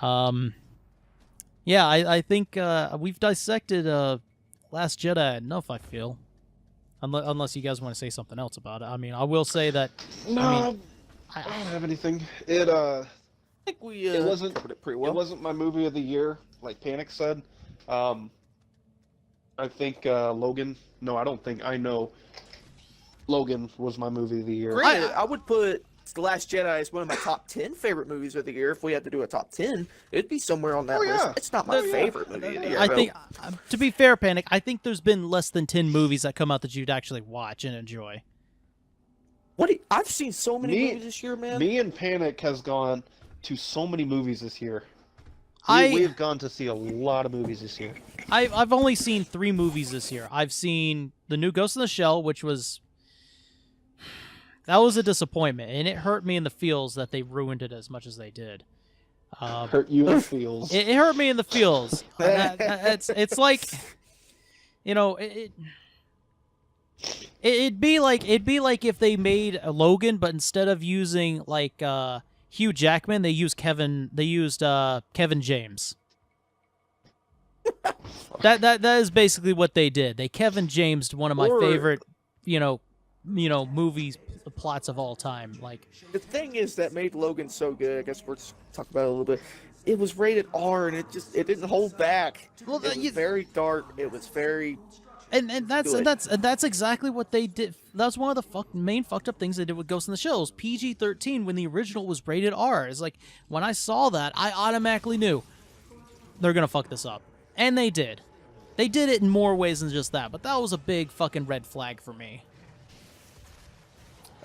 Yeah, I think we've dissected Last Jedi enough, I feel. Unless you guys want to say something else about it. I mean, I will say that, I mean, No, I, I don't have anything. I think we It wasn't covered it pretty it well. wasn't my movie of the year, like Panic said. Um, I think Logan. No, I don't think. I know Logan was my movie of the year. Granted, I would put The Last Jedi as one of my top 10 favorite movies of the year. If we had to do a top 10, it'd be somewhere on that Oh, list. yeah. It's not my Oh, yeah. favorite movie of the year. I though. think, to be fair, Panic, I think there's been less than 10 movies that come out that you'd actually watch and enjoy. I've seen so many Me- movies this year, man. Me and Panic has gone to so many movies this year. I- We've gone to see a lot of movies this year. I've only seen 3 movies this year. I've seen the new Ghost in the Shell, which was... That was a disappointment, and it hurt me in the feels that they ruined it as much as they did. Hurt you in the feels. It hurt me in the feels. It's like, you know, it'd be like if they made a Logan, but instead of using like Hugh Jackman, they used Kevin James. That is basically what they did. They Kevin Jamesed one of my Or- favorite, movies plots of all time. Like, The thing is that made Logan so good. I guess we're just talking about it a little bit. It was rated R, and it didn't hold back. Well, It was very dark. It was very and that's Good. that's exactly what they did. That's one of the main fucked up things they did with Ghost in the Shell. It was PG-13 when the original was rated R. It's like when I saw that, I automatically knew they're gonna fuck this up, and they did. They did it in more ways than just that, but that was a big fucking red flag for me.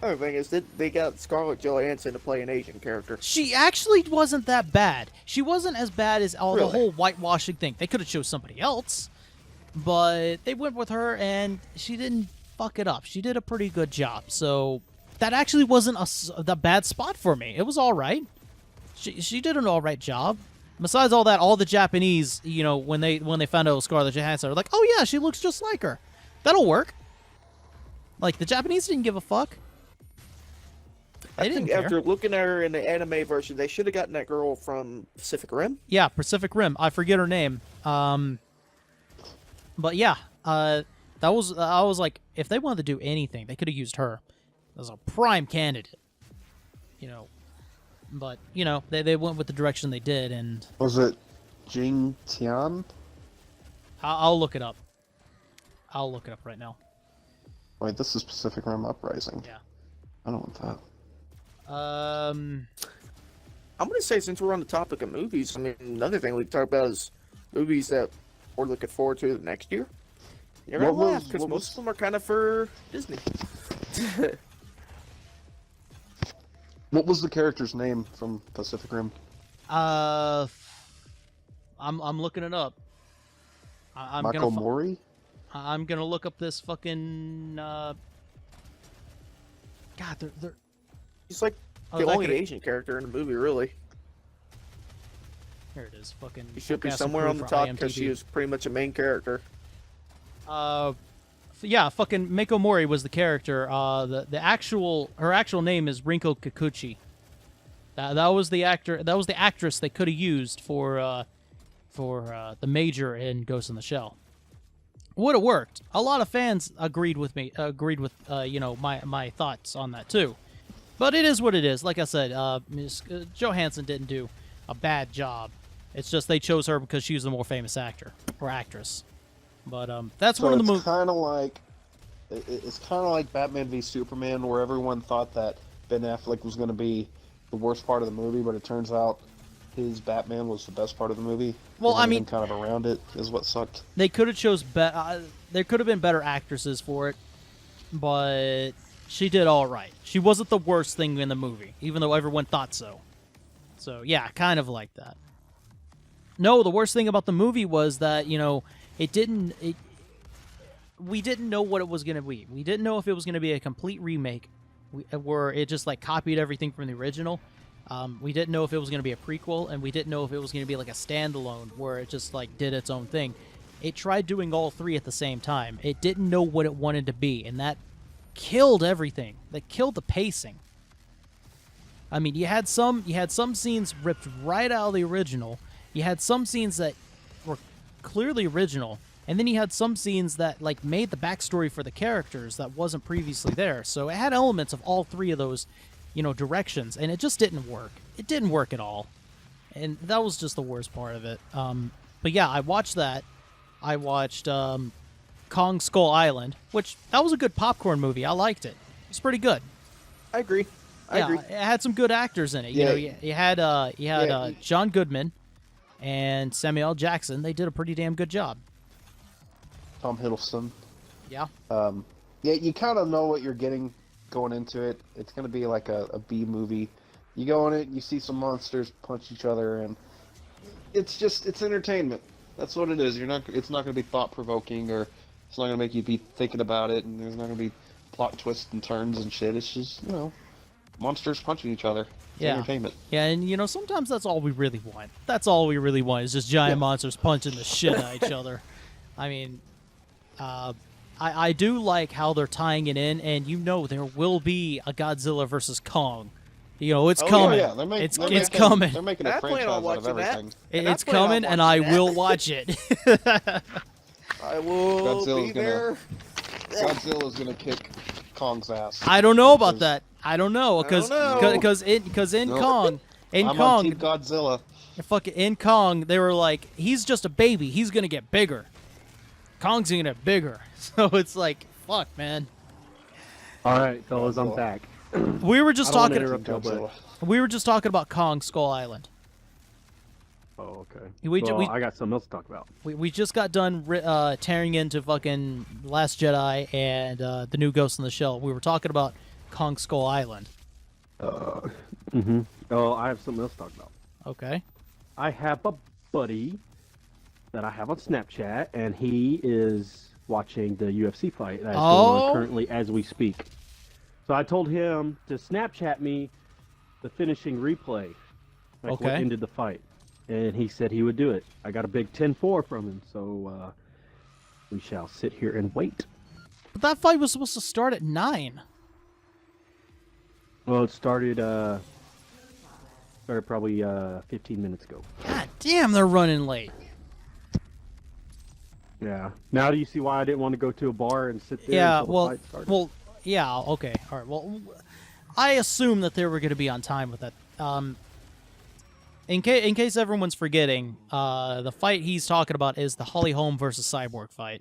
Other thing is that they got Scarlett Johansson to play an Asian character. She actually wasn't that bad. She wasn't as bad as all the Really? whole whitewashing thing. They could have chose somebody else, but they went with her, and she didn't fuck it up. She did a pretty good job. So that actually wasn't the bad spot for me. It was all right. She did an all right job. Besides all that, all the Japanese, when they found out it was Scarlett Johansson, were like, "Oh yeah, she looks just like her. That'll work." Like, the Japanese didn't give a fuck. They I didn't think care. after looking at her in the anime version, they should have gotten that girl from Pacific Rim. Yeah, Pacific Rim. I forget her name. But yeah, I was like, if they wanted to do anything, they could have used her as a prime candidate. But they went with the direction they did, and Was it Jing Tian? I'll look it up. I'll look it up right now. Wait, this is Pacific Rim Uprising. Yeah. I don't want that. I'm gonna say, since we're on the topic of movies, I mean, another thing we can talk about is movies that we're looking forward to the next year. You're gonna What was- laugh because what most was- of them are kind of for Disney. What was the character's name from Pacific Rim? I'm looking it up. I'm Mako gonna Mori? I'm gonna look up this fucking. God, they're He's like Oh, the that only could- Asian character in the movie, really. here it is. Fucking. He should be cast somewhere on the approved for top because she IMDb. was pretty much a main character. Yeah, fucking Mako Mori was the character. Her actual name is Rinko Kikuchi. That was the actor. That was the actress they could have used for the Major in Ghost in the Shell. Would have worked. A lot of fans agreed with me. Agreed with my thoughts on that too. But it is what it is. Like I said, Ms. Johansson didn't do a bad job. It's just they chose her because she was the more famous actor or actress. But that's So one of the it's movies. kind of like it's kind of like Batman v Superman, where everyone thought that Ben Affleck was going to be the worst part of the movie, but it turns out his Batman was the best part of the movie. Well, And I mean- everything kind of around it is what sucked. They could have chose there could have been better actresses for it, but she did all right. She wasn't the worst thing in the movie, even though everyone thought so. So yeah, kind of like that. No, the worst thing about the movie was that we didn't know what it was going to be. We didn't know if it was going to be a complete remake, where it just like copied everything from the original. We didn't know if it was going to be a prequel, and we didn't know if it was going to be like a standalone where it just like did its own thing. It tried doing all three at the same time. It didn't know what it wanted to be, and that killed everything. That killed the pacing. I mean, you had some scenes ripped right out of the original. You had some scenes that were clearly original, and then you had some scenes that like made the backstory for the characters that wasn't previously there. So it had elements of all three of those, directions, and it just didn't work. It didn't work at all, and that was just the worst part of it. But yeah, I watched that. I watched Kong Skull Island, which that was a good popcorn movie. I liked it. It's pretty good. I agree. I Yeah, agree. it had some good actors in it. Yeah. You had John Goodman and Samuel L. Jackson. They did a pretty damn good job. Tom Hiddleston. Yeah. Yeah, you kind of know what you're getting going into it. It's going to be like a B movie. You go in it, you see some monsters punch each other, and it's entertainment. That's what it is. It's not going to be thought provoking, or it's not going to make you be thinking about it, and there's not going to be plot twists and turns and shit. It's just monsters punching each other. It's Yeah. entertainment. Yeah, and sometimes that's all we really want. That's all we really want is just giant monsters punching the shit out of each other. I mean, I do like how they're tying it in, and there will be a Godzilla versus Kong. It's coming. Yeah, It's making, coming. They're making a I plan franchise on out of watching that. everything. It's plan on coming, and I watching that. will watch it. I will Godzilla's be there. Godzilla's gonna kick Kong's ass. I don't know about that. I don't know because in Nope. Kong I'm on Team Godzilla. fucking in Kong they were like he's just a baby. He's gonna get bigger. Kong's gonna get bigger. So it's like fuck, man. All right, fellas, I'm back. We were just I don't talking. wanna interrupt y'all, Godzilla. We were just talking about Kong Skull Island. Oh, okay. We- well, we- I got something else to talk about. We just got done tearing into fucking Last Jedi and the new Ghost in the Shell. We were talking about Kong Skull Island. Oh, I have something else to talk about. Okay. I have a buddy that I have on Snapchat, and he is watching the UFC fight that's going Oh. on currently as we speak. So I told him to Snapchat me the finishing replay, like what Okay. ended the fight, and he said he would do it. I got a big 10-4 from him, so we shall sit here and wait. But that fight was supposed to start at 9. Well, it started probably 15 minutes ago. God damn, they're running late. Yeah. Now do you see why I didn't want to go to a bar and sit there Yeah, until well, the fight started? yeah, okay, all right. Well, I assume that they were going to be on time with that. In case everyone's forgetting, the fight he's talking about is the Holly Holm versus Cyborg fight,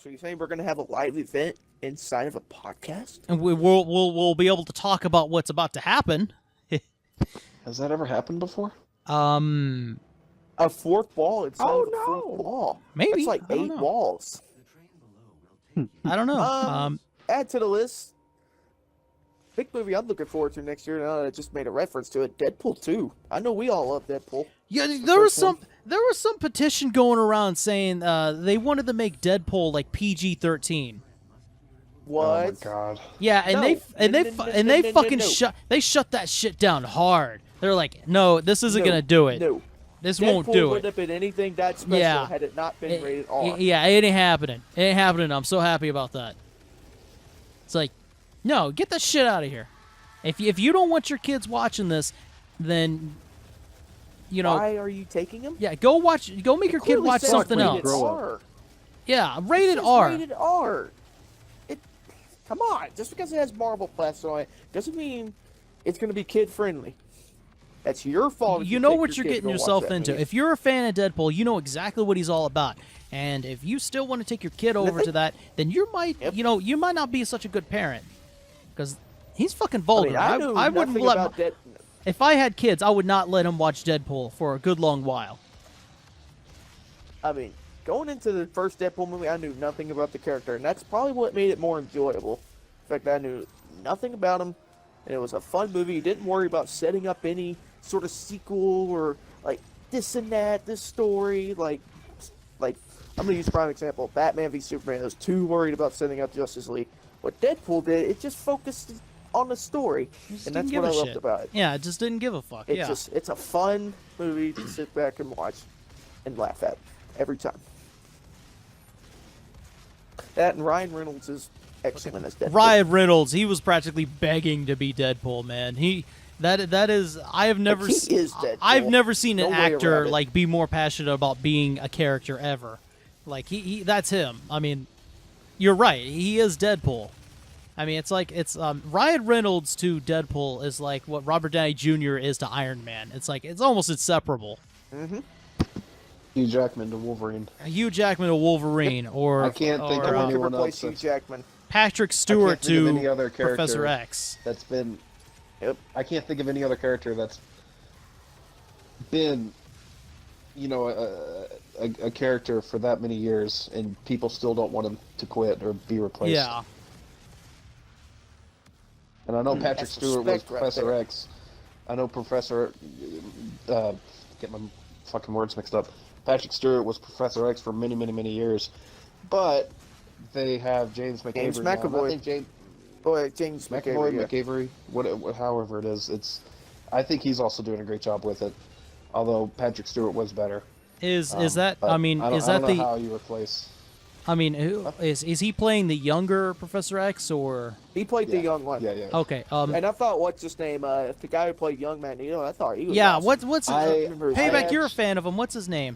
So you're saying we're gonna have a live event inside of a podcast? and we'll be able to talk about what's about to happen. Has that ever happened before? A fourth wall inside Oh, of a fourth no. wall. Maybe. That's like I don't 8 know. walls. I don't know. Add to the list. Big movie I'm looking forward to next year. Now that I just made a reference to it, Deadpool 2. I know we all love Deadpool. Yeah, the there was first some petition going around saying they wanted to make Deadpool like PG-13. What? Oh my god. Yeah, and No. they No. fucking shut that shit down hard. They're like, no, this isn't No. gonna do it. No. This Deadpool won't do wouldn't it. have been anything that special Yeah. had it not been rated R. Yeah, it ain't happening. It ain't happening. I'm so happy about that. It's like, no, get that shit out of here. If you don't want your kids watching this, then Why are you taking him? yeah, go make your kid Clearly watch says something rated else. Grow up. R. Yeah, It rated says R. Rated R. Come on, just because it has Marvel plaster on it doesn't mean it's going to be kid friendly. That's your fault. if You know take what your you're kid to getting go watch yourself that into. movie. If you're a fan of Deadpool, you know exactly what he's all about. And if you still want to take your kid over to that, then you might, Yep. you might not be such a good parent because he's fucking I vulgar. mean, I knew I wouldn't nothing let about Dead. if I had kids, I would not let him watch Deadpool for a good long while. I mean, going into the first Deadpool movie, I knew nothing about the character, and that's probably what made it more enjoyable. In fact, I knew nothing about him, and it was a fun movie. You didn't worry about setting up any sort of sequel or like this and that, this story. Like I'm gonna use a prime example: Batman v Superman. I was too worried about setting up Justice League. What Deadpool did, it just focused on the story, Just and didn't that's give what I a loved shit. about it. Yeah, it just didn't give a fuck. It's a fun movie to sit back and watch and laugh at every time. That and Ryan Reynolds is excellent as Deadpool. Ryan Reynolds, he was practically begging to be Deadpool, man. That is I have never Like, he is Deadpool. I've never seen an No way actor around it. like be more passionate about being a character ever. Like he that's him. I mean, you're right. He is Deadpool. I mean, it's Ryan Reynolds to Deadpool is like what Robert Downey Jr. is to Iron Man. It's like it's almost inseparable. Hugh Jackman to Wolverine. Hugh Jackman to Wolverine, or I can't think or, of No one anyone could replace else Hugh that's- Jackman. Patrick Stewart think of any to other character. Professor X. That's been. Yep. I can't think of any other character that's been, you know, a character for that many years, and people still don't want him to quit or be replaced. Yeah. And I know Patrick That's Stewart was respect right Professor there. X. I know Professor. Get my fucking words mixed up. Patrick Stewart was Professor X for many, many, many years, but they have James McAvoy. James now. And McAvoy. I think James McAvoy, McAvoy. Yeah. McAvory, however it is, it's. I think he's also doing a great job with it. Although Patrick Stewart was better. Is that? But I mean, don't- is I that don't know the? how you replace? I mean, who is he playing the younger Professor X or? He played the young one. Yeah, yeah. Okay. And I thought, what's his name? The guy who played young Magneto. I thought he was. Yeah. awesome. What's I remember his Payback? name. You're a fan of him. What's his name?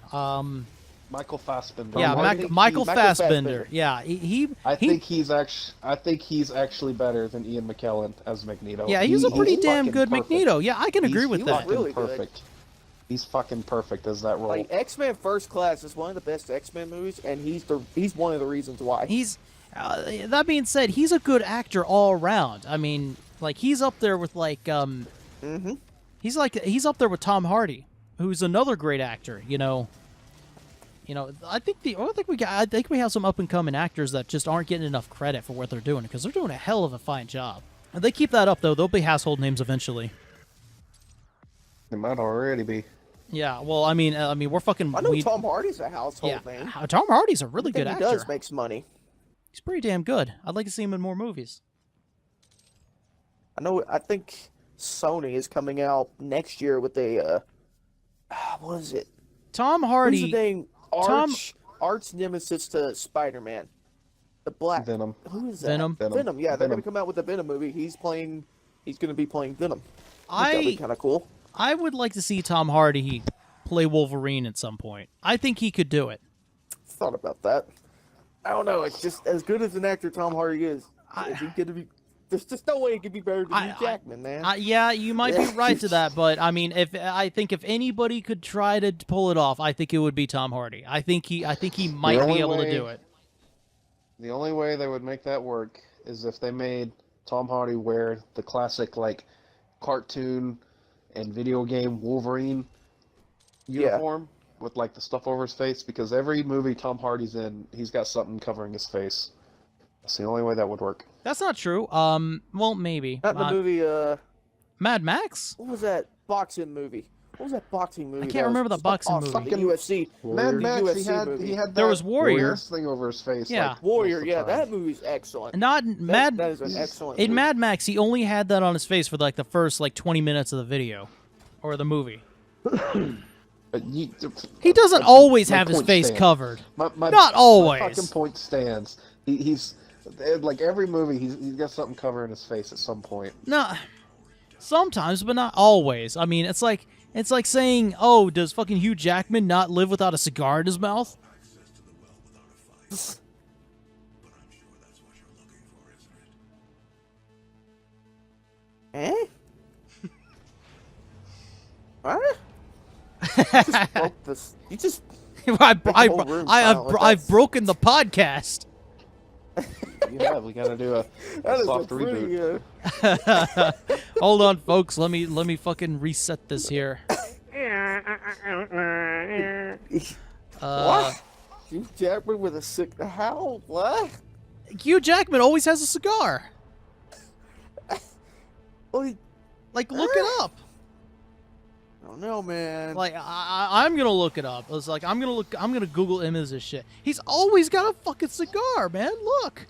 Michael Fassbender. Yeah, I think Michael Michael Fassbender. Fassbender. Yeah, he. I think he's actually better than Ian McKellen as Magneto. Yeah, he's a pretty damn fucking good perfect. Magneto. Yeah, I can agree with He's that. fucking Really good. perfect. He's fucking perfect as that role. Like X-Men First Class is one of the best X-Men movies, and he's one of the reasons why. He's. That being said, he's a good actor all around. I mean, like he's up there with like he's up there with Tom Hardy, who's another great actor. You know, I think we have some up and coming actors that just aren't getting enough credit for what they're doing because they're doing a hell of a fine job. If they keep that up though, they'll be household names eventually. It might already be. Yeah, well, I mean, we're fucking. I know Tom Hardy's a household yeah, name. Tom Hardy's a really Everything good he actor. does makes money. He's pretty damn good. I'd like to see him in more movies. I think Sony is coming out next year with a what is it? Tom Who's the Hardy. name? Tom- Arch nemesis to Spider-Man. The Black. Venom. Who is that? Venom? Venom. Yeah, they're Venom. gonna come out with a Venom movie. He's going to be playing Venom. That'd be kind of cool. I would like to see Tom Hardy play Wolverine at some point. I think he could do it. Thought about that. I don't know. It's just as good as an actor Tom Hardy is he gonna be? There's just no way he could be better than Hugh Jackman, man. Yeah, you might be right to that, but I mean, if anybody could try to pull it off, I think it would be Tom Hardy. I think he might be only able to way- do it. The only way they would make that work is if they made Tom Hardy wear the classic like cartoon and video game Wolverine uniform with like the stuff over his face, because every movie Tom Hardy's in, he's got something covering his face. That's the only way that would work. That's not true. Well, maybe. Not in the movie. Mad Max? What was that boxing movie? What was that boxing movie? can't that was remember the just boxing awesome? movie. The UFC. Mad The Max, he UFC had movie. that There was Warrior. thing over his face. Yeah. like, Warrior. most of Yeah, the time. that movie's excellent. Not Mad. That is an excellent. In movie. Mad Max, he only had that on his face for like the first 20 minutes of the video, or the movie. But He doesn't always my have his point face stands. covered. My Not always. My fucking point stands. He's like every movie. He's got something covering his face at some point. No, sometimes, but not always. I mean, it's like saying, "Oh, does fucking Hugh Jackman not live without a cigar in his mouth?" Eh? What? You just broke this. You just. whole room silent. I've broken the podcast. Yeah, we gotta do a That is soft a pretty. reboot. Hold on, folks. Let me fucking reset this here. What? Hugh Jackman with a sick. How? What? Hugh Jackman always has a cigar. Well, he, Like, look it up. I don't know, man. Like, I'm gonna look it up. It's like I'm gonna Google images of this shit. He's always got a fucking cigar, man. Look.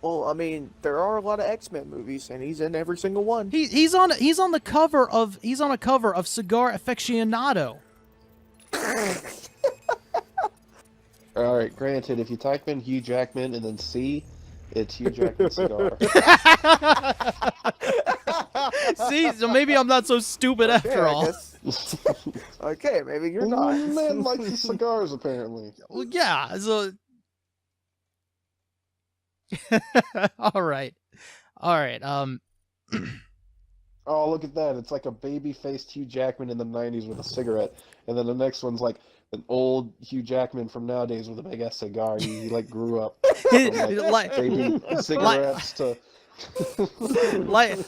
Well, I mean, there are a lot of X-Men movies, and he's in every single one. He's on a cover of Cigar Aficionado. All right, granted, if you type in Hugh Jackman and then C, It's Hugh Jackman's cigar. See, so maybe I'm not so stupid after Yeah, I all. guess. Okay, maybe you're The not. man likes his cigars, apparently. Well, yeah. So, all right, all right. Oh, look at that. It's like a baby-faced Hugh Jackman in the 90s with a cigarette. And then the next one's like an old Hugh Jackman from nowadays with a big-ass cigar. He like, grew up from, like, baby cigarettes to...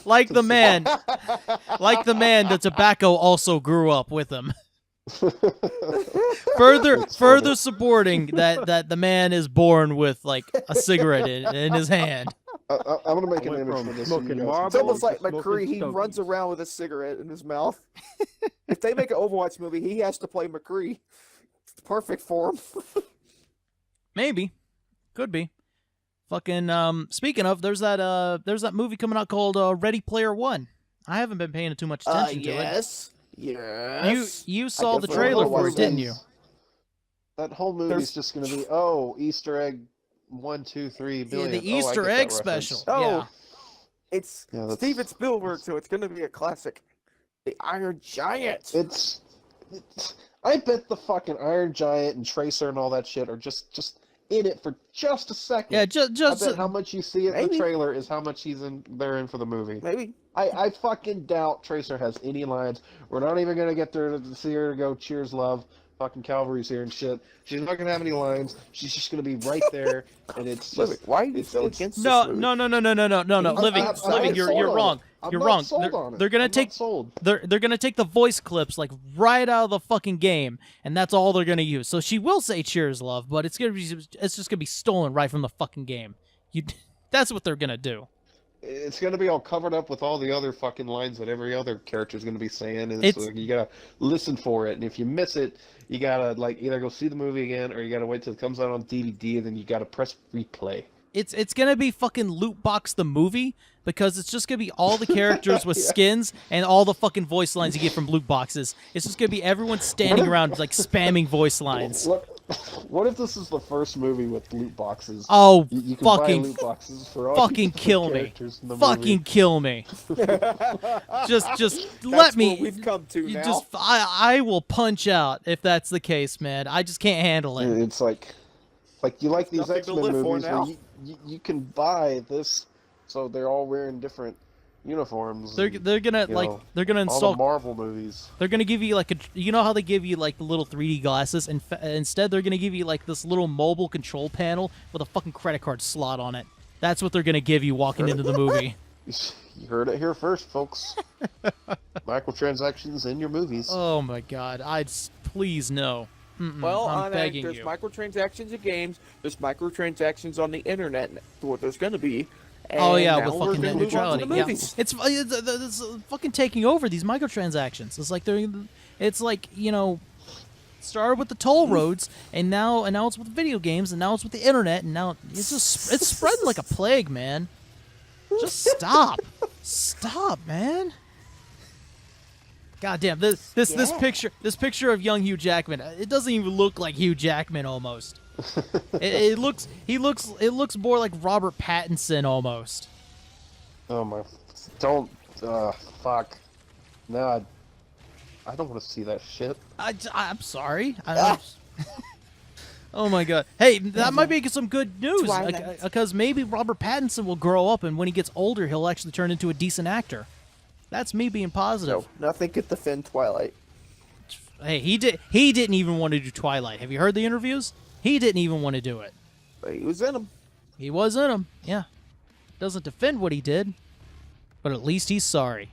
like the man, the tobacco also grew up with him. Further supporting that the man is born with like a cigarette in his hand. I'm going to make I an went image from for this. so you smoking guys Marlboro It's can almost see. like Smoking McCree. He stogies. runs around with a cigarette in his mouth. If they make an Overwatch movie, he has to play McCree. It's perfect for him. Maybe, could be. Fucking speaking of, there's that movie coming out called Ready Player One. I haven't been paying too much attention to it. Yes. Yes. You saw the definitely trailer wanna for watch it, didn't you? That whole movie's There's- just going to be, Easter egg 1, 2, 3 Yeah, billion. the I Easter get that egg reference. special. Oh, Yeah. it's Yeah, that's- Steven Spielberg, so it's going to be a classic. The Iron Giant. It's I bet the fucking Iron Giant and Tracer and all that shit are just in it for just a second. Yeah, I just bet how much you see in the Maybe. trailer is how much they're in for the movie. Maybe. I fucking doubt Tracer has any lines. We're not even gonna get there to see her go cheers love. Fucking Calvary's here and shit. She's not gonna have any lines. She's just gonna be right there, and it's Living. just Why are you it's- so it's- against no, this movie? no. I'm- Living, I'm living. sold You're on wrong. it. I'm You're not wrong. sold on it. They're gonna I'm take not sold. they're gonna take the voice clips like right out of the fucking game, and that's all they're gonna use. So she will say "Cheers, love," but it's just gonna be stolen right from the fucking game. That's what they're gonna do. It's gonna be all covered up with all the other fucking lines that every other character's gonna be saying, and It's- so you gotta listen for it. And if you miss it, you gotta like either go see the movie again, or you gotta wait till it comes out on DVD, and then you gotta press replay. It's gonna be fucking Loot Box the movie because it's just gonna be all the characters with Yeah. skins and all the fucking voice lines you get from loot boxes. It's just gonna be everyone standing around like spamming voice lines. What if this is the first movie with loot boxes? Oh, You can buy fucking, loot boxes for all fucking these kill me. characters in the fucking movie. kill me. Just That's let me. what we've come to You now. just, I will punch out if that's the case, man. I just can't handle it. It's like you like these Nothing to X-Men live for movies now. where you can buy this, so they're all wearing different uniforms. They're and, gonna you like know, they're gonna all the install. Marvel movies. They're gonna give you like you know how they give you like the little 3D glasses, and instead they're gonna give you like this little mobile control panel with a fucking credit card slot on it. That's what they're gonna give you walking into the movie. You heard it here first, folks. Microtransactions in your movies. Oh my god! Please no. Well, I'm begging there's you. microtransactions in games. There's microtransactions on the internet. What there's going to be. Oh and yeah, now with we're fucking gonna net move on to neutrality. the Yeah, movies. it's fucking taking over these microtransactions. It's like it's like started with the toll roads, and now it's with video games, and now it's with the internet, and now it's spreading like a plague, man. Just stop, man. God damn, this picture of young Hugh Jackman, it doesn't even look like Hugh Jackman almost. it looks more like Robert Pattinson almost. Oh my! Don't. Fuck. No, I don't want to see that shit. I'm sorry. Oh my god. Hey, that might be some good news Twilight. because maybe Robert Pattinson will grow up, and when he gets older, he'll actually turn into a decent actor. That's me being positive. No, nothing could defend Twilight. Hey, he didn't even want to do Twilight. Have you heard the interviews? He didn't even want to do it. But he was in them. He was in them. Yeah. Doesn't defend what he did, but at least he's sorry.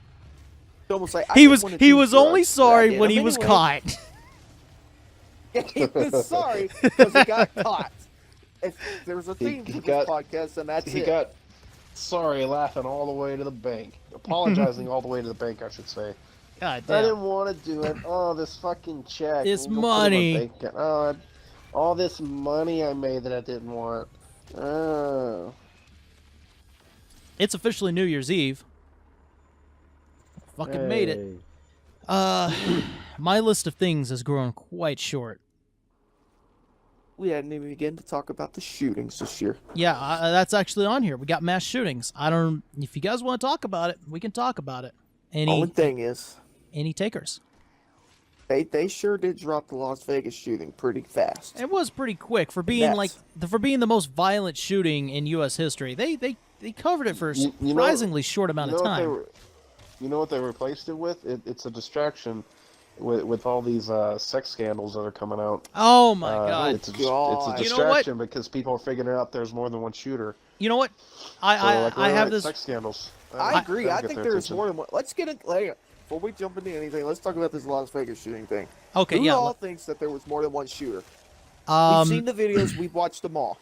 It's almost like He was only sorry when he was caught. He was sorry because he got caught. If there's a theme he to this got- podcast, then that's He it. got sorry laughing all the way to the bank. Apologizing all the way to the bank, I should say. God I damn. didn't want to do it. Oh, this fucking check. This We'll go put it in my money. bank account. Oh, all this money I made that I didn't want. Oh. It's officially New Year's Eve. Fucking made it. Hey. My list of things has grown quite short. we hadn't even begun to talk about the shootings this year. Yeah, that's actually on here. We got mass shootings. I don't. If you guys want to talk about it, we can talk about it. Only thing is, Any takers? they sure did drop the Las Vegas shooting pretty fast. It was pretty quick for being for being the most violent shooting in U.S. history. They covered it for a surprisingly short amount of time. You know what they replaced it with? It's a distraction with all these sex scandals that are coming out. Oh my God! It's a You know what? distraction because people are figuring out there's more than one shooter. You know what? So, I have this. sex scandals. I agree. I get think their there's attention. more than one. Let's get it. Before we jump into anything, let's talk about this Las Vegas shooting thing. Okay, Who yeah. all thinks that there was more than one shooter? We've seen the videos. We've watched them all.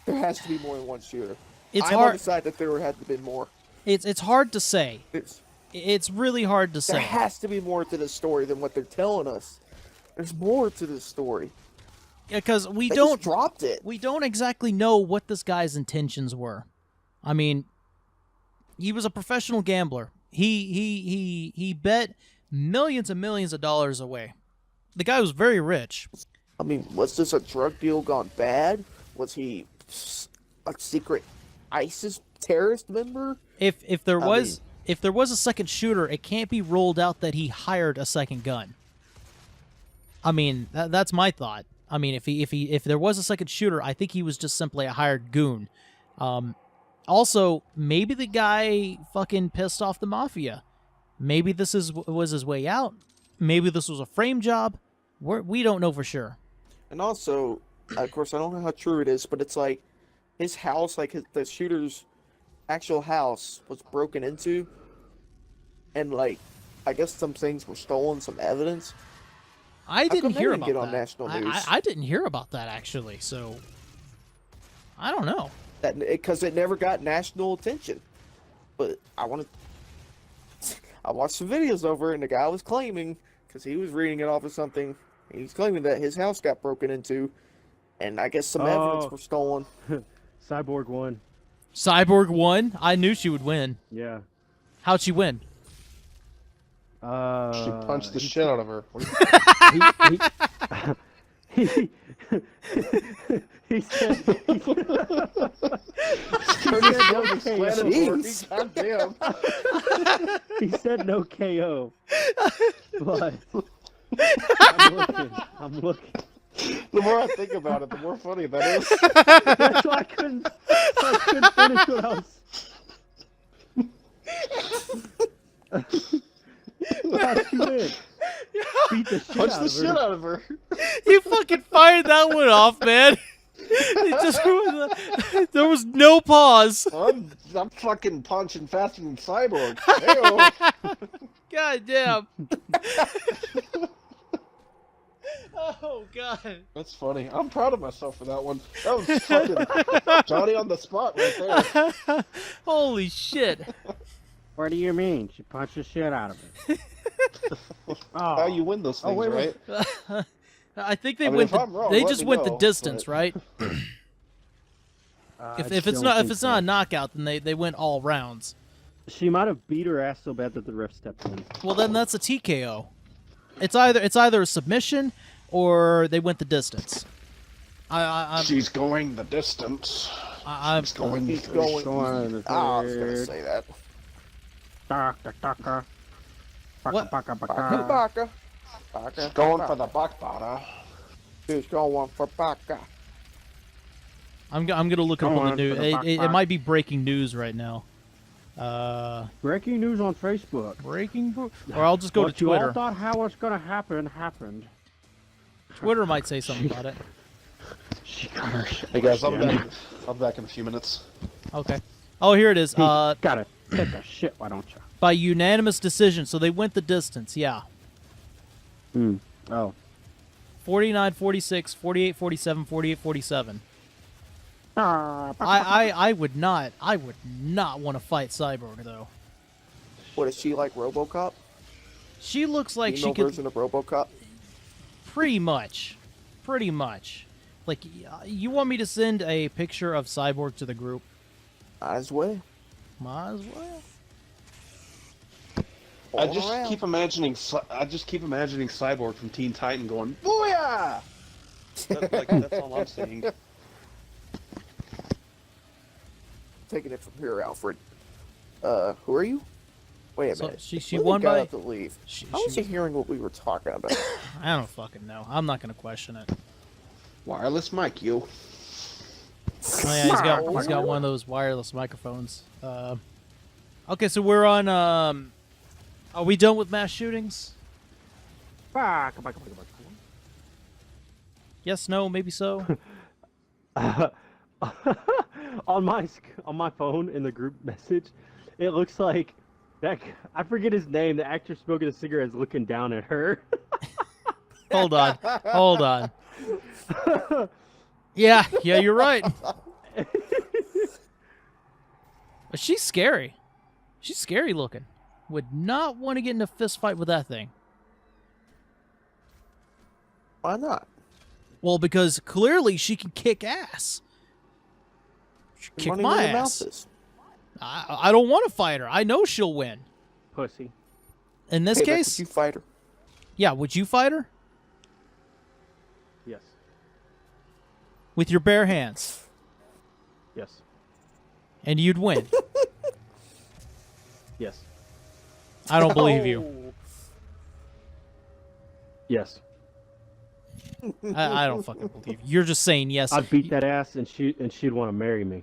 There has to be more than one shooter. It's I'm on hard. the side that there had to be more. It's hard to say. It's really hard to There say. has to be more to this story than what they're telling us. There's more to this story. Because we They don't just dropped it. we don't exactly know what this guy's intentions were. I mean, he was a professional gambler. He bet millions and millions of dollars away. The guy was very rich. I mean, was this a drug deal gone bad? Was he a secret ISIS terrorist member? If there was a second shooter, it can't be ruled out that he hired a second gun. I mean, that's my thought. I mean, if there was a second shooter, I think he was just simply a hired goon. Also, maybe the guy fucking pissed off the mafia. Maybe this was his way out. Maybe this was a frame job. We don't know for sure. And also, of course, I don't know how true it is, but it's like his house, the shooter's actual house, was broken into, and I guess some things were stolen, some evidence. I didn't come they hear didn't about get that. on national news? I didn't hear about that actually. So I don't know. That because it never got national attention. But I watched some videos over, and the guy was claiming, because he was reading it off of something, he was claiming that his house got broken into, and I guess some evidence were stolen. Cyborg won. Cyborg won. I knew she would win. Yeah. How'd she win? She punched the shit out of her. He said Jeez. Goddamn. he said no KO. But I'm looking. The more I think about it, the more funny that is. That's why I couldn't finish what I was. How'd she win? Beat the shit Punch out the of shit her. out of her. You fucking fired that one off, man. There was no pause. I'm fucking punching faster than Cyborg. Hey-o. God damn. Oh god. That's funny. I'm proud of myself for that one. That was fucking Johnny on the spot right there. Holy shit. What do you mean? She punched the shit out of her. How you win those things, wait. right? I think they I mean, went. if I'm wrong, They let just me went the know, distance, but- right? If it's not a knockout, then they went all rounds. She might have beat her ass so bad that the ref stepped in. Well, then that's a TKO. It's either a submission or they went the distance. I'm She's going the distance. I'm She's going. He's going. I was gonna say that. What? Baka. Going for the Bakbata. He's going for Baka. I'm gonna look up Go on the on news. for the It back. might be breaking news right now. Breaking news on Facebook. Or I'll just go What to you all Twitter. thought how was gonna happen happened. Twitter might say something about it. She got her shit. Hey guys, I'll be back in a few minutes. Okay. Oh, here it is. Gotta take a shit, why don't you? By unanimous decision, so they went the distance. Yeah. Oh. 49-46, 48-47, 48-47. Ah, I would not want to fight Cyborg though. What is she like, RoboCop? She looks like she Female could version of RoboCop. pretty much. Like, you want me to send a picture of Cyborg to the group? Eyes way. Might as well. I just keep imagining Cyborg from Teen Titan going, "Booyah!" That's all I'm saying. Taking it from here, Alfred. Who are you? Wait a So minute. she When won the guy by. have to leave. She, How was she- he hearing what we were talking about? I don't fucking know. I'm not gonna question it. Wireless mic, you. Oh yeah, he's got one of those wireless microphones. Okay, so we're on. Are we done with mass shootings? Yes, no, maybe so. On my phone in the group message, it looks like that I forget his name. The actor smoking a cigarette is looking down at her. Hold on. Yeah, you're right. But she's scary. She's scary looking. Would not want to get in a fist fight with that thing. Why not? Well, because clearly she can kick ass. She kick Money my where your ass. mouth is. I don't want to fight her. I know she'll win. Pussy. In this Payback, case, would you fight her? yeah, would you fight her? Yes. With your bare hands. Yes. And you'd win. Yes. I don't believe you. Oh. Yes. I don't fucking believe you. You're just saying yes. I'd beat that ass and she'd want to marry me.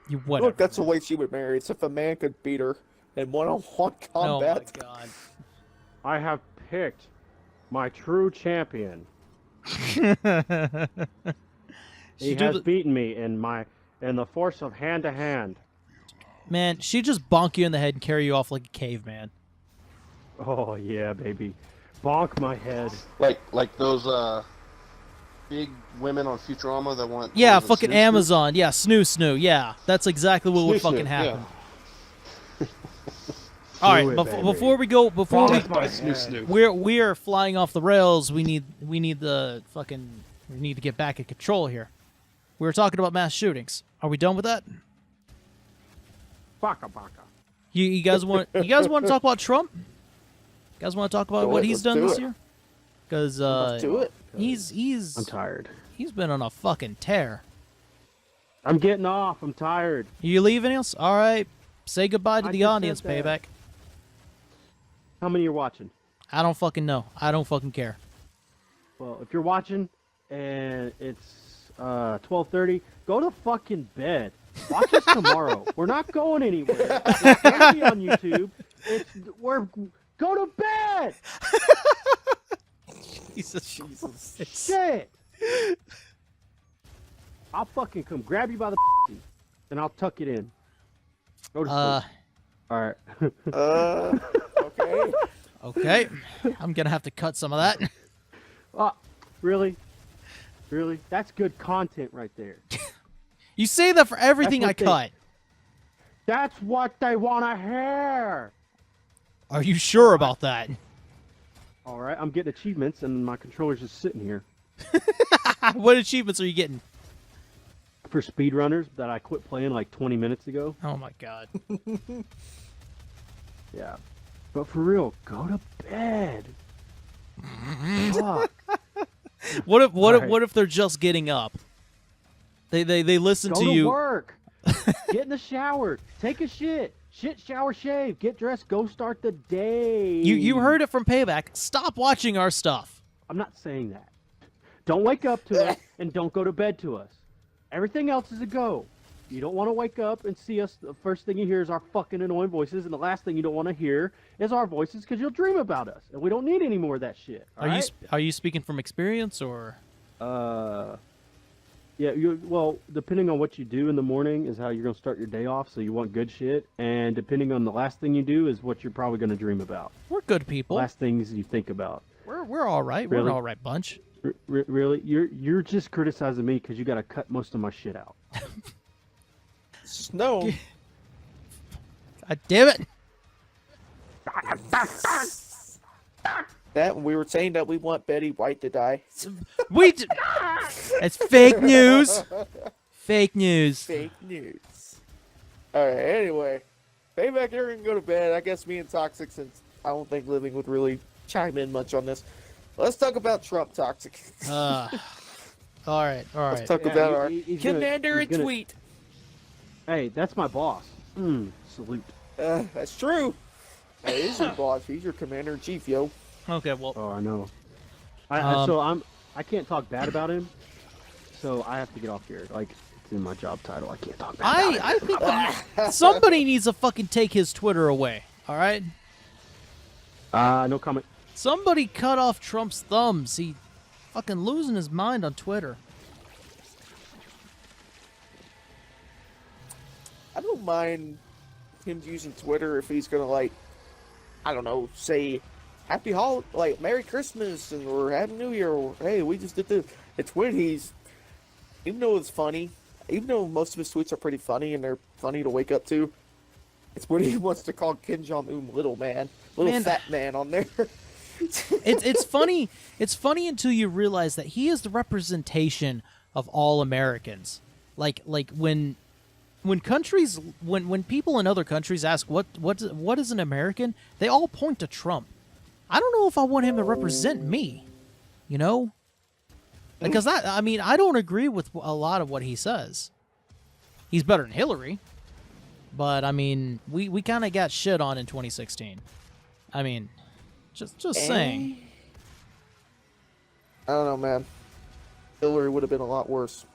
You whatever. Look, that's the way she would marry. It's if a man could beat her in one-on-one Oh my combat. god. I have picked my true champion. She He do has the- beaten me in the force of hand to hand. Man, she just bonk you in the head and carry you off like a caveman. Oh yeah, baby. Bonk my head. Like those big women on Futurama that want. Yeah, what is it, fucking snoo-snoo? Amazon. Yeah, snoo. Yeah, that's exactly what would Snoo-snoo, fucking happen. yeah. All right, Do it, baby. before we go, Bonk my Snoo-snoo. head. we are flying off the rails. We need to get back in control here. We were talking about mass shootings. Are we done with that? Baka baka. You guys want to talk about Trump? You guys want to talk about Go what ahead, he's let's done do this it. year? Because Let's do it. he's I'm tired. he's been on a fucking tear. I'm getting off. I'm tired. You leaving us? All right. Say goodbye to I the just said audience, that. Payback. How many are watching? I don't fucking know. I don't fucking care. Well, if you're watching and it's 12:30, go to fucking bed. Watch us tomorrow. We're not going anywhere. It's gonna be on YouTube. Go to bed. Jesus. Shit. I'll fucking come grab you by the and I'll tuck it in. Go to sleep. All right. Okay. Okay. I'm gonna have to cut some of that. Really? Really? That's good content right there. You say that for everything I That's what cut. That's what they want to hear. Are you sure about that? All right, I'm getting achievements, and my controller's just sitting here. What achievements are you getting? For speedrunners that I quit playing like 20 minutes ago. Oh my god. Yeah. But for real, go to bed. Fuck. What if they're just getting up? They listen Go to to you. work. Get in the shower. Take a shit. Shit, shower, shave. Get dressed. Go start the day. You heard it from Payback. Stop watching our stuff. I'm not saying that. Don't wake up to it, and don't go to bed to us. Everything else is a go. You don't want to wake up and see us. The first thing you hear is our fucking annoying voices, and the last thing you don't want to hear is our voices because you'll dream about us, and we don't need any more of that shit. Are you speaking from experience or? Yeah. Well, depending on what you do in the morning is how you're gonna start your day off. So you want good shit, and depending on the last thing you do is what you're probably gonna dream about. We're good The people. last things you think about. We're all right. We're an Really? all right bunch. Really, you're just criticizing me because you got to cut most of my shit out. Snow. God damn it! That we were saying that we want Betty White to die. It's fake news. Fake news. Fake news. Alright, anyway. Payback, you're gonna go to bed. I guess me and Toxic, since I don't think Living would really chime in much on this. Let's talk about Trump, Toxic. All right. Let's talk Yeah, about our he's gonna- commander he's and gonna- tweet. Hey, that's my boss. Salute. That's true. That is your boss. He's your commander in chief, yo. Okay. Well, Oh, I know. I can't talk bad about him, so I have to get off here. Like, it's in my job title. I can't talk bad about him. I think somebody needs to fucking take his Twitter away. All right. No comment. Somebody cut off Trump's thumbs. He fucking losing his mind on Twitter. I don't mind him using Twitter if he's gonna like, I don't know, say Happy like Merry Christmas and or Happy New Year or hey, we just did this. It's when he's, even though it's funny, even though most of his tweets are pretty funny and they're funny to wake up to, it's when he wants to call Kim Jong Un little fat man on there. It's funny. It's funny until you realize that he is the representation of all Americans. Like when countries when people in other countries ask what is an American, they all point to Trump. I don't know if I want him to represent me, you know? Because I mean, I don't agree with a lot of what he says. He's better than Hillary. But I mean, we kind of got shit on in 2016. I mean, just saying. I don't know, man. Hillary would have been a lot worse.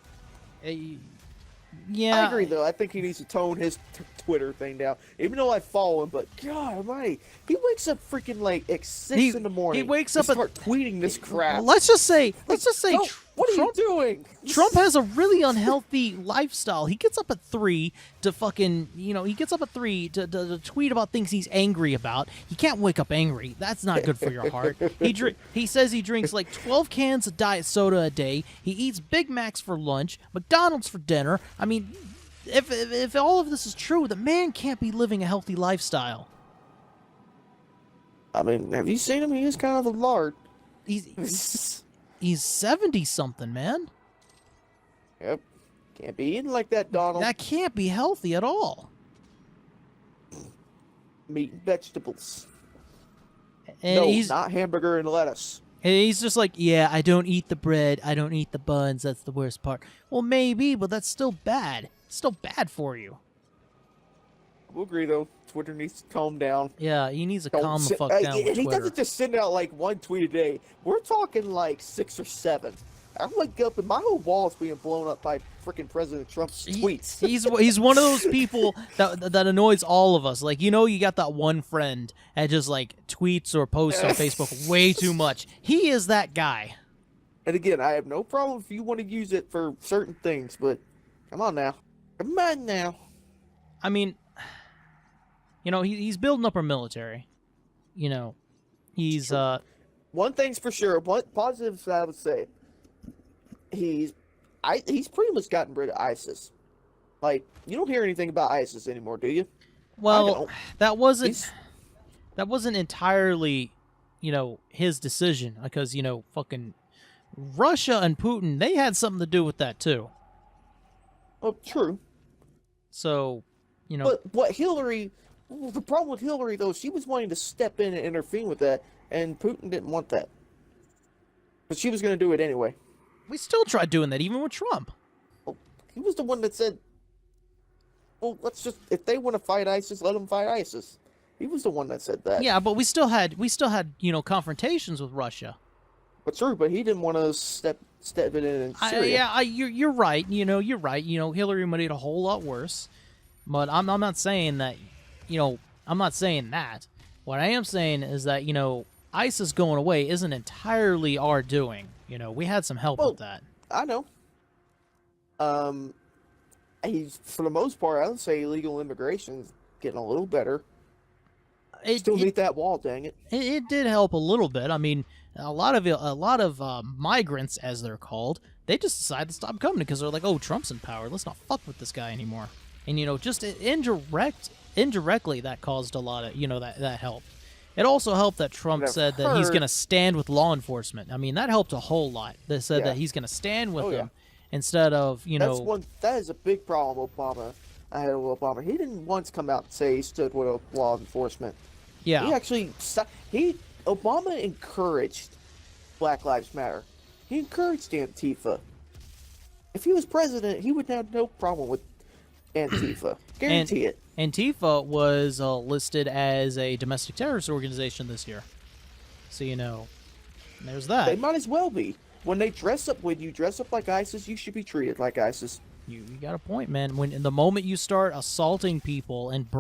Yeah. I agree, though. I think he needs to tone his Twitter thing down. Even though I follow him, but God almighty, he wakes up freaking like at 6 in the morning. He wakes to up start tweeting this crap. Let's just say Oh, what are Trump, you doing? Trump has a really unhealthy lifestyle. He gets up at 3 to fucking, he gets up at 3 to tweet about things he's angry about. He can't wake up angry. That's not good for your heart. He says he drinks like 12 cans of diet soda a day. He eats Big Macs for lunch, McDonald's for dinner. I mean, if all of this is true, the man can't be living a healthy lifestyle. I mean, have you seen him? He is kind of a lard. He's 70 something, man. Yep. Can't be eating like that, Donald. That can't be healthy at all. Meat and vegetables. And No, he's not hamburger and lettuce. he's just like, yeah, I don't eat the bread, I don't eat the buns. That's the worst part. Well, maybe, but that's still bad. It's still bad for you. We'll agree, though. Twitter needs to calm down. Yeah, he needs to Don't calm the sit- fuck down and with he Twitter. doesn't just send out like one tweet a day. We're talking like 6 or 7. I wake up and my whole wall is being blown up by freaking President Trump's tweets. He's one of those people that annoys all of us. Like, you got that one friend that just like tweets or posts on Facebook way too much. He is that guy. And again, I have no problem if you want to use it for certain things, but come on now. Come on now. I mean, he's building up our military. He's One thing's for sure, what positives I would say. He's pretty much gotten rid of ISIS. Like, you don't hear anything about ISIS anymore, do you? well, that wasn't He's- that wasn't entirely, his decision because, fucking Russia and Putin, they had something to do with that too. Well, true. So, But what Hillary, the problem with Hillary though, she was wanting to step in and intervene with that, and Putin didn't want that. But she was going to do it anyway. we still tried doing that even with Trump. Well, he was the one that said, well, if they want to fight ISIS, let them fight ISIS. He was the one that said that. Yeah, but we still had confrontations with Russia. But true, but he didn't want to step it in Syria. You're right. You're right. Hillary made it a whole lot worse. But I'm not saying that. I'm not saying that. What I am saying is that ISIS going away isn't entirely our doing. We had some help with that. I know. He's, for the most part, I would say illegal immigration's getting a little better. Still need that wall, dang it. It did help a little bit. I mean, a lot of migrants, as they're called, they just decide to stop coming because they're like, oh, Trump's in power. Let's not fuck with this guy anymore. And just indirectly, that caused a lot of that helped. It also helped that Trump said that he's going to stand with law enforcement. I mean, that helped a whole lot. They said that he's going to stand with them instead of that is a big problem. I had with Obama. He didn't once come out and say he stood with law enforcement. Yeah. He actually Obama encouraged Black Lives Matter. He encouraged Antifa. If he was president, he would have no problem with Antifa. Guarantee it. Antifa was listed as a domestic terrorist organization this year. So, you know, there's that. They might as well be. When they dress up, when you dress up like ISIS, you should be treated like ISIS. You got a point, man. When in the moment you start assaulting people and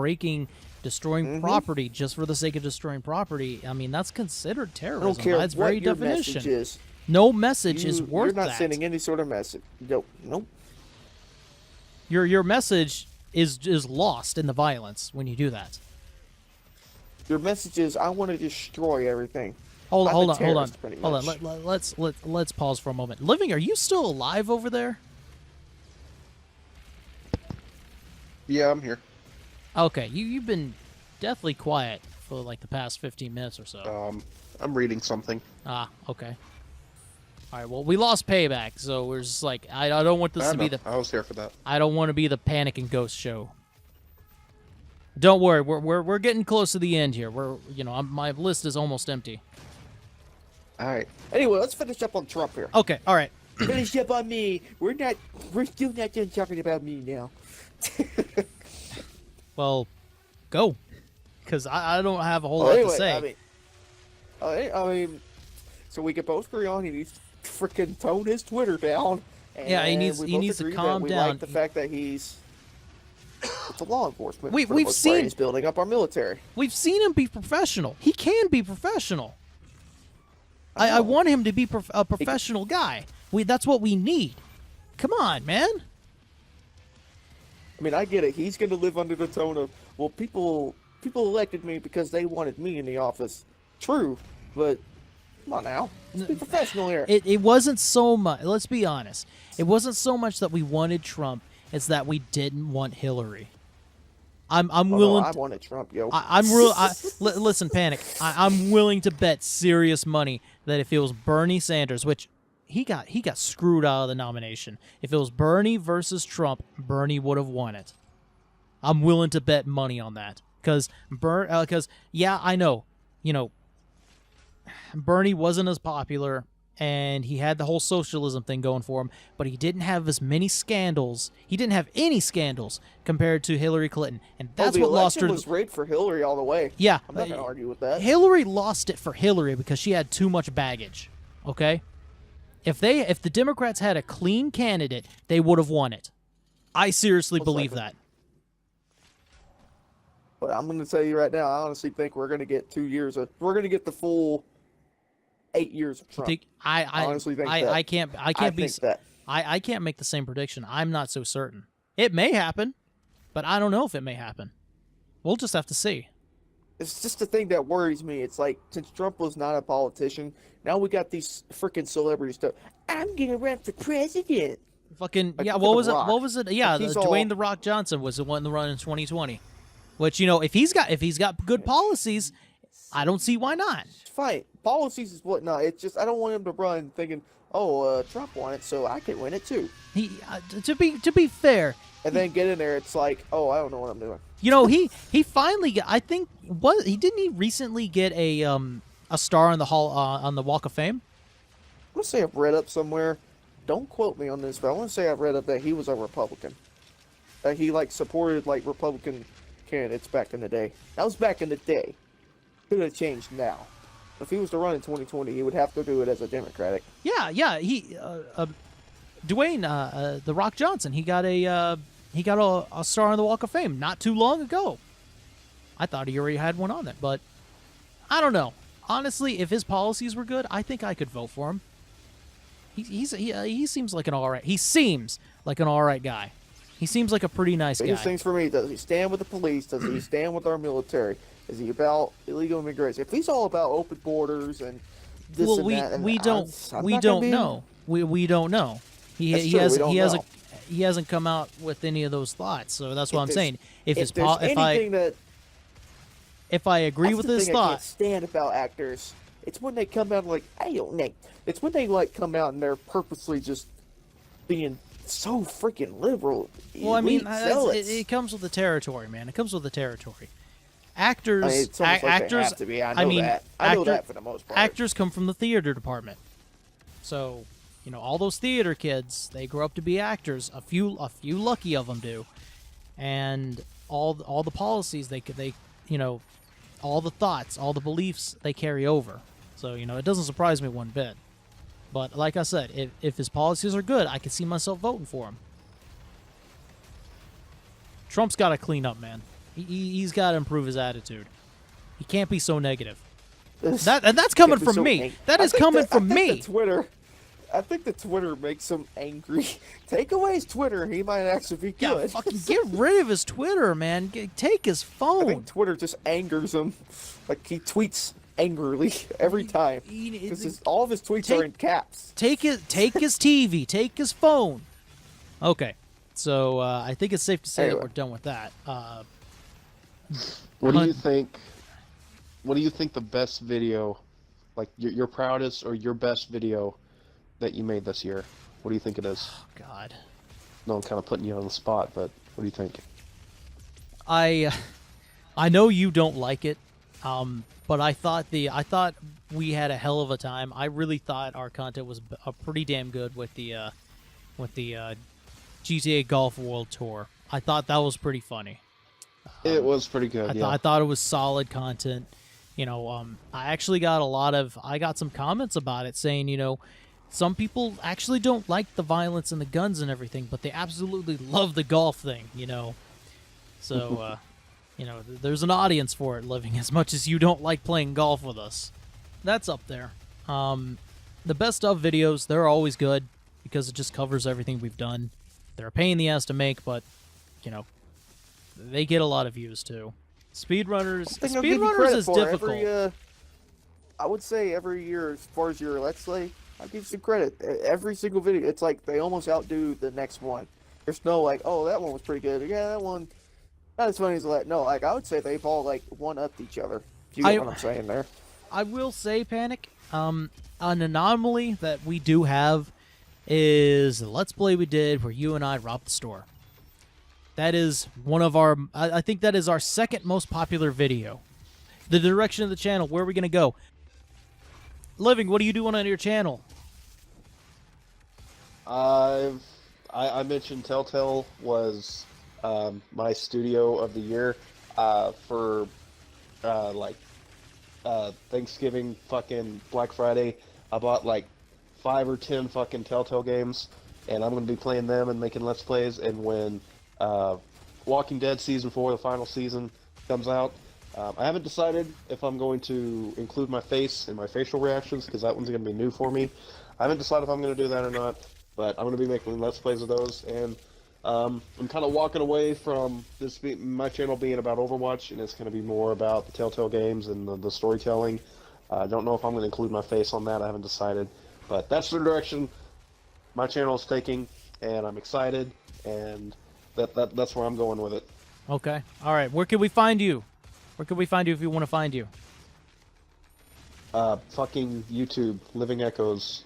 destroying property just for the sake of destroying property, I mean, that's considered I terrorism don't care by its what very your definition. message is. No message is worth You're not that. sending any sort of message. Nope. Your message is lost in the violence when you do that. Your message is, I want to destroy everything. Hold I'm a on. terrorist, pretty Hold on. much. Let's pause for a moment. Living, are you still alive over there? Yeah, I'm here. Okay, you've been deathly quiet for like the past 15 minutes or so. I'm reading something. Ah, okay. All right. Well, we lost payback, so we're just like, I don't want this to be the I was here for that. I don't want to be the Panic and Ghost show. Don't worry, we're getting close to the end here. My list is almost empty. All right. Anyway, let's finish up on Trump here. Okay, all right. Finish up on me. We're still not done talking about me now. Well, go, because I don't have a whole lot to say. I mean, so we can both agree on he needs to freaking tone his Twitter down. And Yeah, he needs we to both agree calm that we down. like the fact that it's a law enforcement. We've for the most part. seen- He's building up our military. We've seen him be professional. He can be professional. I know. want him to be a professional guy. That's what we need. Come on, man. I mean, I get it. He's going to live under the tone of, well, people elected me because they wanted me in the office. True, but come on now. Let's be professional here. It wasn't so much. Let's be honest. It wasn't so much that we wanted Trump. It's that we didn't want Hillary. I'm willing. I wanted Trump, yo. Listen, Panic. I'm willing to bet serious money that if it was Bernie Sanders, which he got screwed out of the nomination. If it was Bernie versus Trump, Bernie would have won it. I'm willing to bet money on that because yeah, I know, Bernie wasn't as popular and he had the whole socialism thing going for him, but he didn't have as many scandals. He didn't have any scandals compared to Hillary Clinton, and that's what lost her. The election was rigged for Hillary all the way. Yeah, I'm not going to argue with that. Hillary lost it for Hillary because she had too much baggage. Okay, if the Democrats had a clean candidate, they would have won it. I seriously believe that. But I'm going to tell you right now, I honestly think we're going to get 2 years. We're going to get the full 8 years of Trump. I honestly think that. I can't make the same prediction. I'm not so certain. It may happen, but I don't know if it may happen. We'll just have to see. It's just the thing that worries me. It's like, since Trump was not a politician, now we got these freaking celebrities to, I'm going to run for president. Fucking, Like, yeah, look what at was The it? Rock. What was it? Yeah, Like, he's Dwayne The Rock Johnson was the one to run in 2020. Which, if he's got good policies, I don't see why not. It's fine. Policies is whatnot. It's just, I don't want him to run thinking, Trump won it, so I can win it too. He to be fair, And then get in there, it's like, I don't know what I'm doing. he finally got. I think he recently get a star on the on the Walk of Fame. I want to say I've read up somewhere. Don't quote me on this, but I want to say I've read up that he was a Republican. That he supported Republican candidates back in the day. That was back in the day. Could have changed now. If he was to run in 2020, he would have to do it as a Democratic. Yeah. He Dwayne The Rock Johnson. He got a star on the Walk of Fame not too long ago. I thought he already had one on there, but I don't know. Honestly, if his policies were good, I think I could vote for him. He seems like an all right. He seems like an all right guy. He seems like a pretty nice guy. Biggest things for me: does he stand with the police? Does he stand with our military? Is he about illegal immigration? If he's all about open borders and this and that, and we don't know. We don't know. He hasn't come out with any of those thoughts. So that's what I'm saying. If I agree with his I thought, can't stand about actors. It's when they come out it's when they come out and they're purposely just being so freaking liberal. well, I mean, zealots. it comes with the territory, man. It comes with the territory. Actors, it's almost like actors. they have to be. I know that. I know that for the most part. Actors come from the theater department, so You know, all those theater kids, they grow up to be actors. A few lucky of them do, and all the policies they you know, all the thoughts, all the beliefs they carry over. So you know, it doesn't surprise me one bit. But like I said, if his policies are good, I can see myself voting for him. Trump's got to clean up, man. He's got to improve his attitude. He can't be so negative. And that's coming from me. That is coming from me. I think the Twitter makes him angry. Take away his Twitter, he might actually be good. Yeah, fucking get rid of his Twitter, man. Take his phone. I think Twitter just angers him. Like, he tweets angrily every time. Because all of his tweets are in caps. Take his TV. Take his phone. Okay. So, I think it's safe to say that we're done with that. What do you think? What do you think the best video, like your proudest or your best video that you made this year? What do you think it is? Oh, God. No, I'm kind of putting you on the spot, but what do you think? I know you don't like it, but I thought we had a hell of a time. I really thought our content was pretty damn good with the GTA Golf World Tour. I thought that was pretty funny. It was pretty good. I thought it was solid content. You know, I actually got I got some comments about it saying, you know, some people actually don't like the violence and the guns and everything, but they absolutely love the golf thing, you know. So, you know, there's an audience for it, Living, as much as you don't like playing golf with us. That's up there. The best of videos, they're always good because it just covers everything we've done. They're a pain in the ass to make, but, you know, they get a lot of views too. Speedrunners is difficult. I would say every year, as far as your Let's Play, I'll give you some credit. Every single video, it's like they almost outdo the next one. There's no like, oh, that one was pretty good. Yeah, that one not as funny as that. No, like I would say they've all like one-upped each other. Do you get what I'm saying there? I will say, Panic, an anomaly that we do have is the Let's Play we did where you and I robbed the store. That is one of our, I think that is our second most popular video. The direction of the channel, where are we going to go? Living, what are you doing on your channel? I mentioned Telltale was my studio of the year for Thanksgiving, fucking Black Friday. I bought like 5 or 10 fucking Telltale games, and I'm going to be playing them and making Let's Plays. And when Walking Dead Season 4, the final season, comes out, I haven't decided if I'm going to include my face and my facial reactions, because that one's going to be new for me. I haven't decided if I'm going to do that or not, but I'm going to be making Let's Plays of those. And I'm kind of walking away from my channel being about Overwatch, and it's going to be more about the Telltale games and the storytelling. I don't know if I'm going to include my face on that. I haven't decided. But that's the direction my channel is taking, and I'm excited, and that's where I'm going with it. Okay. All right. Where can we find you? Where can we find you if you want to find you? Fucking YouTube, Living Echoes.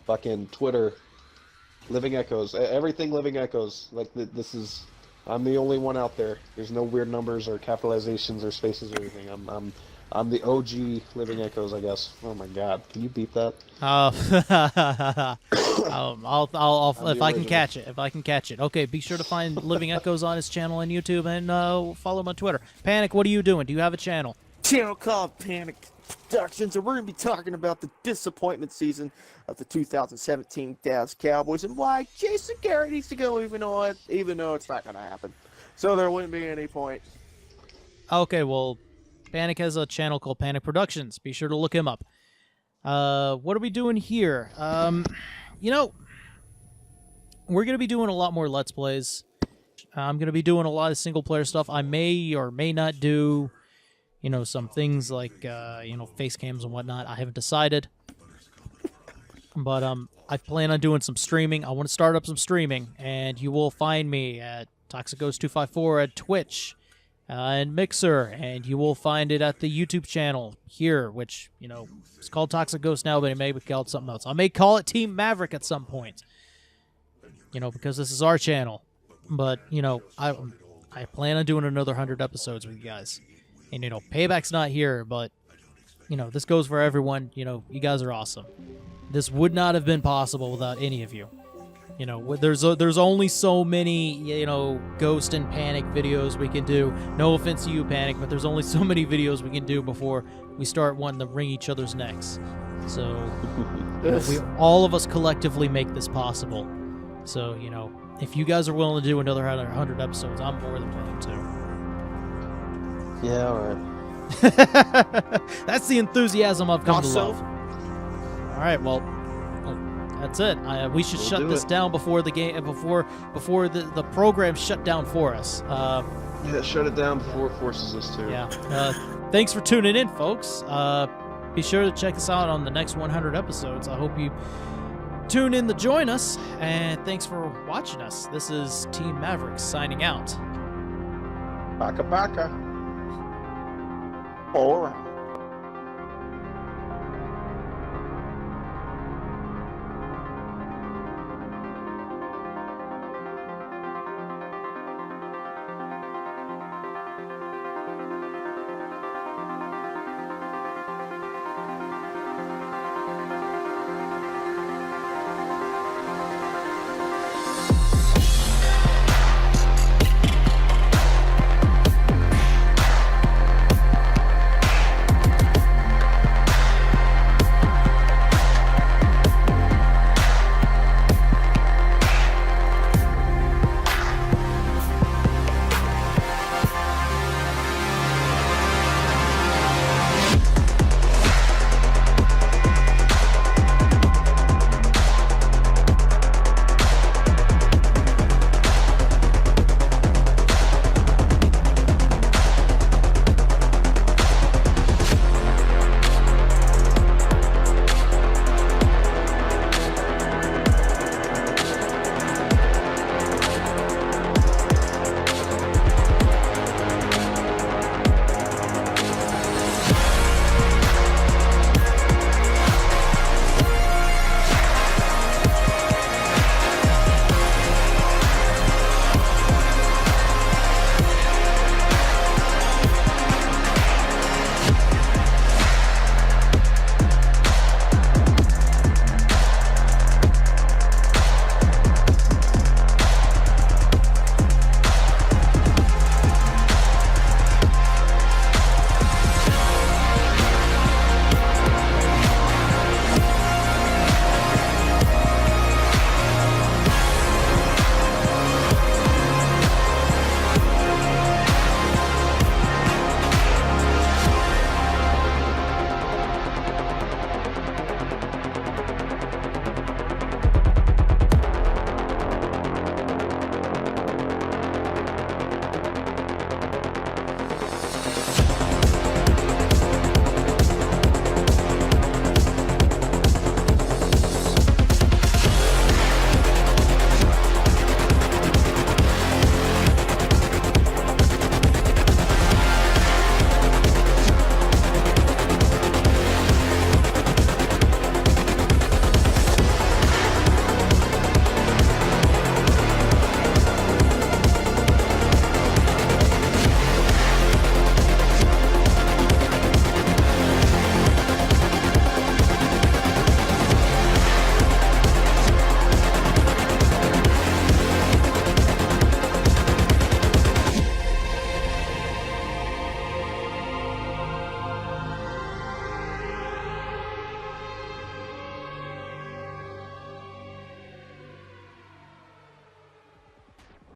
Fucking Twitter, Living Echoes. Everything Living Echoes. Like, I'm the only one out there. There's no weird numbers or capitalizations or spaces or anything. I'm the OG Living Echoes, I guess. Oh my God, can you beat that? I'll if I can catch it. If I can catch it. Okay, be sure to find Living Echoes on his channel on YouTube and follow him on Twitter. Panic, what are you doing? Do you have a channel? Channel called Panic Productions, and we're going to be talking about the disappointment season of the 2017 Dallas Cowboys and why Jason Garrett needs to go, even though it's not going to happen. So there wouldn't be any point. Okay, well, Panic has a channel called Panic Productions. Be sure to look him up. What are we doing here? You know, we're going to be doing a lot more Let's Plays. I'm going to be doing a lot of single-player stuff. I may or may not do, you know, some things like, face cams and whatnot. I haven't decided. But I plan on doing some streaming. I want to start up some streaming, and you will find me at Toxic Ghost 254 at Twitch and Mixer, and you will find it at the YouTube channel here, which, you know, it's called Toxic Ghost now, but it may be called something else. I may call it Team Maverick at some point, you know, because this is our channel. But, you know, I plan on doing another 100 episodes with you guys. And, you know, Payback's not here, but, you know, this goes for everyone. You know, you guys are awesome. This would not have been possible without any of you. You know, there's only so many, you know, Ghost and Panic videos we can do. No offense to you, Panic, but there's only so many videos we can do before we start wanting to wring each other's necks. So, you know, all of us collectively make this possible. So, you know, if you guys are willing to do another 100 episodes, I'm more than willing to. Yeah, all right. That's the enthusiasm I've come to Also- love. All right, well, that's it. We should We'll shut do this it. down before the game, before the program shut down for us. Yeah, shut it down before it forces us to. Yeah. Thanks for tuning in, folks. Be sure to check us out on the next 100 episodes. I hope you tune in to join us, and thanks for watching us. This is Team Mavericks signing out. Baka baka. All around.